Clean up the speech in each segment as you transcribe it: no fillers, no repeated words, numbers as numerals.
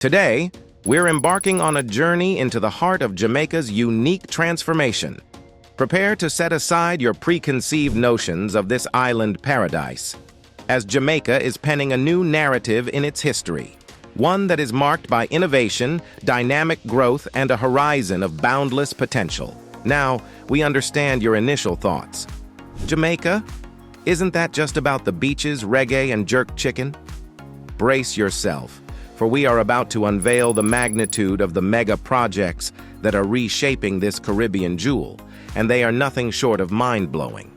Today, we're embarking on a journey into the heart of Jamaica's unique transformation. Prepare to set aside your preconceived notions of this island paradise, as Jamaica is penning a new narrative in its history, one that is marked by innovation, dynamic growth, and a horizon of boundless potential. Now, we understand your initial thoughts. Jamaica? Isn't that just about the beaches, reggae, and jerk chicken? Brace yourself, for we are about to unveil the magnitude of the mega projects that are reshaping this Caribbean jewel, and they are nothing short of mind-blowing.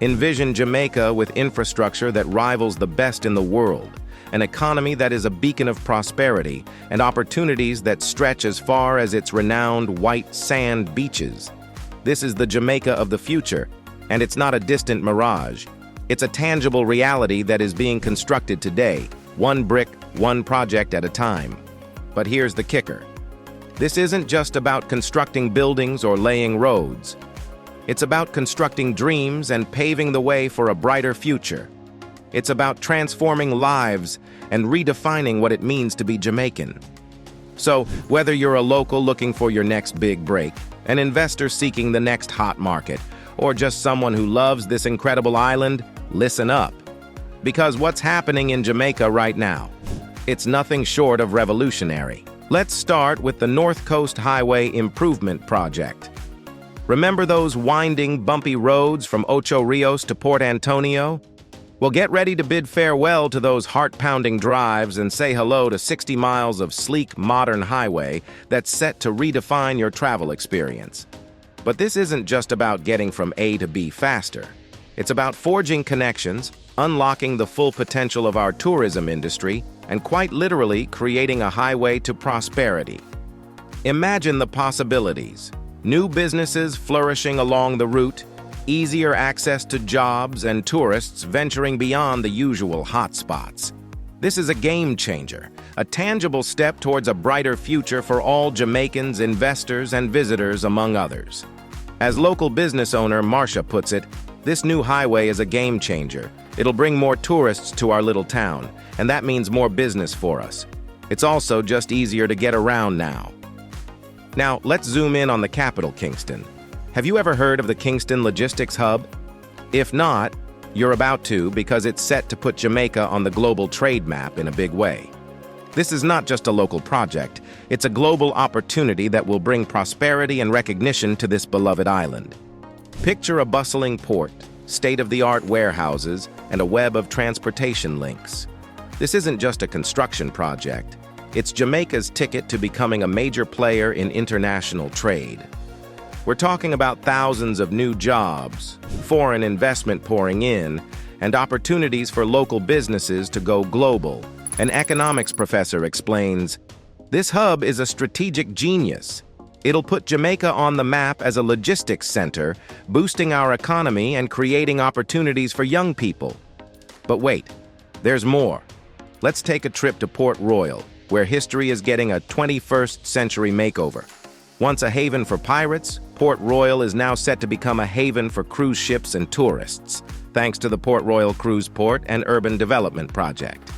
Envision Jamaica with infrastructure that rivals the best in the world, an economy that is a beacon of prosperity, and opportunities that stretch as far as its renowned white sand beaches. This is the Jamaica of the future, and it's not a distant mirage. It's a tangible reality that is being constructed today, one brick, one project at a time. But here's the kicker. This isn't just about constructing buildings or laying roads. It's about constructing dreams and paving the way for a brighter future. It's about transforming lives and redefining what it means to be Jamaican. So, whether you're a local looking for your next big break, an investor seeking the next hot market, or just someone who loves this incredible island, listen up. Because what's happening in Jamaica right now, it's nothing short of revolutionary. Let's start with the North Coast Highway Improvement Project. Remember those winding, bumpy roads from Ocho Rios to Port Antonio? Well, get ready to bid farewell to those heart-pounding drives and say hello to 60 miles of sleek, modern highway that's set to redefine your travel experience. But this isn't just about getting from A to B faster. It's about forging connections, unlocking the full potential of our tourism industry, and quite literally creating a highway to prosperity. Imagine the possibilities. New businesses flourishing along the route, easier access to jobs, and tourists venturing beyond the usual hotspots. This is a game changer, a tangible step towards a brighter future for all Jamaicans, investors, and visitors, among others. As local business owner Marcia puts it, this new highway is a game changer. It'll bring more tourists to our little town, and that means more business for us. It's also just easier to get around now. Now, let's zoom in on the capital, Kingston. Have you ever heard of the Kingston Logistics Hub? If not, you're about to, because it's set to put Jamaica on the global trade map in a big way. This is not just a local project, it's a global opportunity that will bring prosperity and recognition to this beloved island. Picture a bustling port, state-of-the-art warehouses, and a web of transportation links. This isn't just a construction project, it's Jamaica's ticket to becoming a major player in international trade. We're talking about thousands of new jobs, foreign investment pouring in, and opportunities for local businesses to go global. An economics professor explains, "This hub is a strategic genius. It'll put Jamaica on the map as a logistics center, boosting our economy and creating opportunities for young people." But wait, there's more. Let's take a trip to Port Royal, where history is getting a 21st century makeover. Once a haven for pirates, Port Royal is now set to become a haven for cruise ships and tourists, thanks to the Port Royal Cruise Port and Urban Development Project.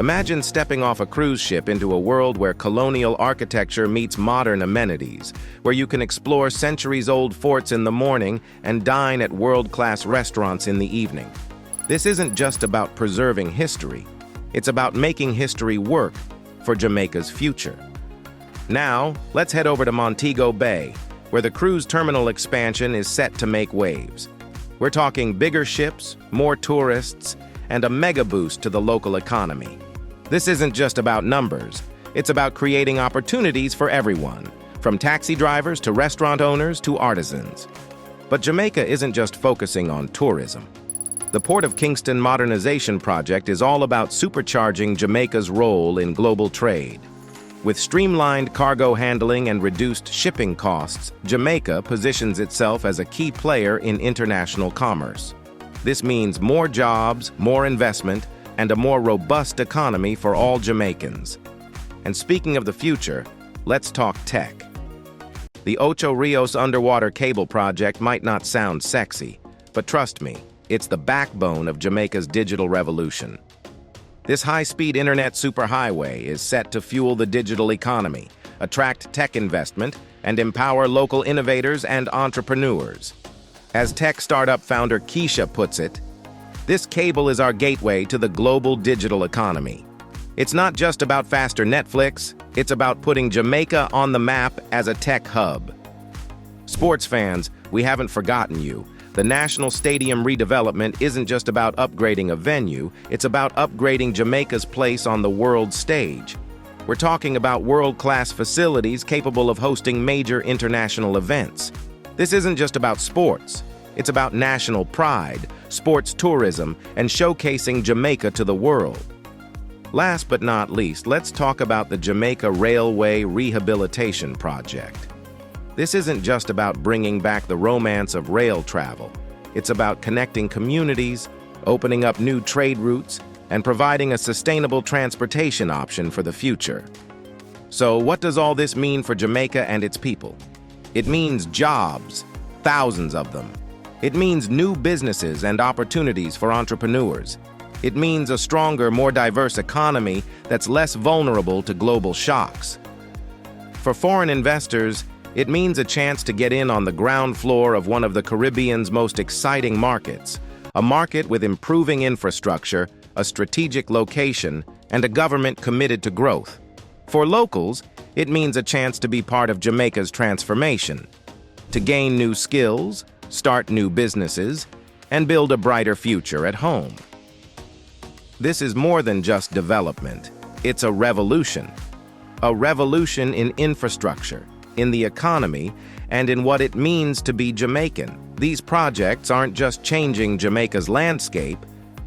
Imagine stepping off a cruise ship into a world where colonial architecture meets modern amenities, where you can explore centuries-old forts in the morning and dine at world-class restaurants in the evening. This isn't just about preserving history, it's about making history work for Jamaica's future. Now, let's head over to Montego Bay, where the cruise terminal expansion is set to make waves. We're talking bigger ships, more tourists, and a mega boost to the local economy. This isn't just about numbers, it's about creating opportunities for everyone, from taxi drivers to restaurant owners to artisans. But Jamaica isn't just focusing on tourism. The Port of Kingston Modernization project is all about supercharging Jamaica's role in global trade. With streamlined cargo handling and reduced shipping costs, Jamaica positions itself as a key player in international commerce. This means more jobs, more investment, and a more robust economy for all Jamaicans. And speaking of the future, let's talk tech. The Ocho Rios underwater cable project might not sound sexy, but trust me, it's the backbone of Jamaica's digital revolution. This high-speed internet superhighway is set to fuel the digital economy, attract tech investment, and empower local innovators and entrepreneurs. As tech startup founder Keisha puts it, this cable is our gateway to the global digital economy. It's not just about faster Netflix, it's about putting Jamaica on the map as a tech hub. Sports fans, we haven't forgotten you. The National Stadium redevelopment isn't just about upgrading a venue, it's about upgrading Jamaica's place on the world stage. We're talking about world-class facilities capable of hosting major international events. This isn't just about sports. It's about national pride, sports tourism, and showcasing Jamaica to the world. Last but not least, let's talk about the Jamaica Railway Rehabilitation Project. This isn't just about bringing back the romance of rail travel. It's about connecting communities, opening up new trade routes, and providing a sustainable transportation option for the future. So what does all this mean for Jamaica and its people? It means jobs, thousands of them. It means new businesses and opportunities for entrepreneurs. It means a stronger, more diverse economy that's less vulnerable to global shocks. For foreign investors, it means a chance to get in on the ground floor of one of the Caribbean's most exciting markets, a market with improving infrastructure, a strategic location, and a government committed to growth. For locals, it means a chance to be part of Jamaica's transformation, to gain new skills, start new businesses, and build a brighter future at home. This is more than just development. It's a revolution in infrastructure, in the economy, and in what it means to be Jamaican. These projects aren't just changing Jamaica's landscape,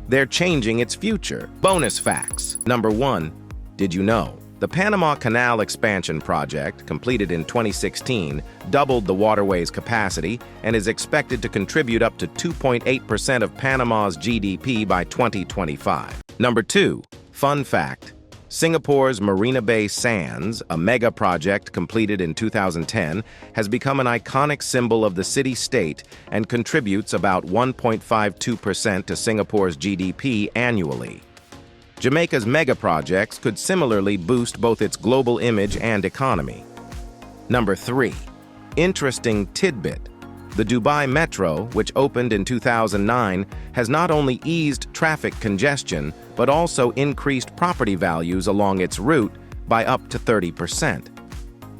they're changing its future. Bonus facts. Number 1, did you know? The Panama Canal Expansion Project, completed in 2016, doubled the waterway's capacity and is expected to contribute up to 2.8% of Panama's GDP by 2025. Number 2, fun fact. Singapore's Marina Bay Sands, a mega project completed in 2010, has become an iconic symbol of the city-state and contributes about 1.52% to Singapore's GDP annually. Jamaica's mega projects could similarly boost both its global image and economy. Number 3, interesting tidbit. The Dubai Metro, which opened in 2009, has not only eased traffic congestion, but also increased property values along its route by up to 30%.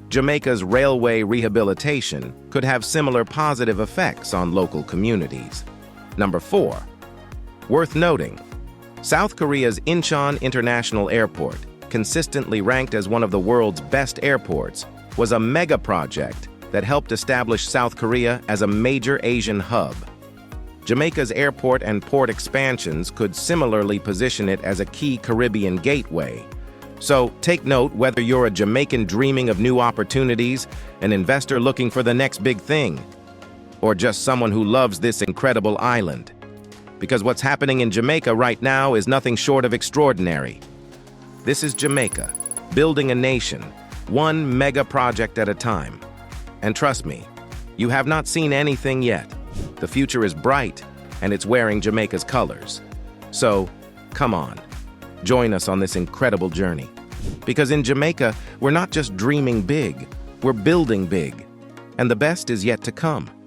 Jamaica's railway rehabilitation could have similar positive effects on local communities. Number 4, worth noting, South Korea's Incheon International Airport, consistently ranked as one of the world's best airports, was a mega project that helped establish South Korea as a major Asian hub. Jamaica's airport and port expansions could similarly position it as a key Caribbean gateway. So take note, whether you're a Jamaican dreaming of new opportunities, an investor looking for the next big thing, or just someone who loves this incredible island. Because what's happening in Jamaica right now is nothing short of extraordinary. This is Jamaica, building a nation, one mega project at a time. And trust me, you have not seen anything yet. The future is bright, and it's wearing Jamaica's colors. So, come on, join us on this incredible journey. Because in Jamaica, we're not just dreaming big, we're building big. And the best is yet to come.